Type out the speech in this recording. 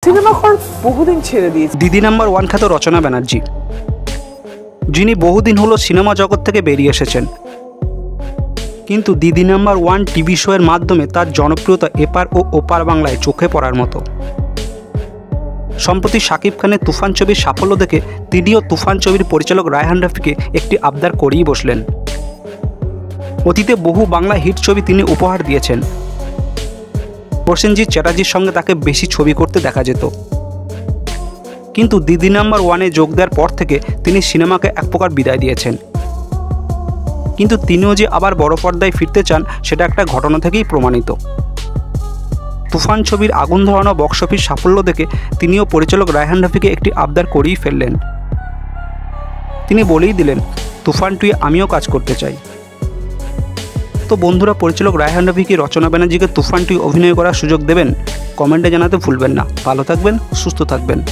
Cinema করার বহুদিন ছেড়ে দিয়েছি। দিদি নাম্বার ওয়ান খ্যাত রচনা ব্যানার্জি, যিনি বহুদিন হলো সিনেমা জগৎ থেকে বেরিয়ে এসেছেন, কিন্তু দিদি নাম্বার ওয়ান টিভি শোয়ের মাধ্যমে তার জনপ্রিয়তা এপার ও ওপার বাংলায় চোখে পড়ার মতো। সম্প্রতি শাকিব খানের তুফান ছবির সাফল্য দেখে তিনিও তুফান ছবির পরিচালক রায়হান রাফিকে একটি আবদার করেই বসলেন। অতীতে বহু বাংলা হিট ছবি তিনি উপহার দিয়েছেন। প্রসেনজিৎ চ্যাটার্জির সঙ্গে তাকে বেশি ছবি করতে দেখা যেত, কিন্তু দিদি নাম্বার ওয়ানে যোগ দেওয়ার পর থেকে তিনি সিনেমাকে এক প্রকার বিদায় দিয়েছেন। কিন্তু তিনিও যে আবার বড় পর্দায় ফিরতে চান সেটা একটা ঘটনা থেকেই প্রমাণিত। তুফান ছবির আগুন ধরানো বক্স অফিস সাফল্য দেখে তিনিও পরিচালক রায়হান রাফিকে একটি আবদার করেই ফেললেন। তিনি বলেই দিলেন, তুফান 2 আমিও কাজ করতে চাই। তো বন্ধুরা, পরিচালক রায়হান রাফি কি রচনা ব্যানার্জিকে তুফান 2 অভিনয় করার সুযোগ দেবেন? কমেন্টে জানাতে ভুলবেন না। ভালো থাকবেন, সুস্থ থাকবেন।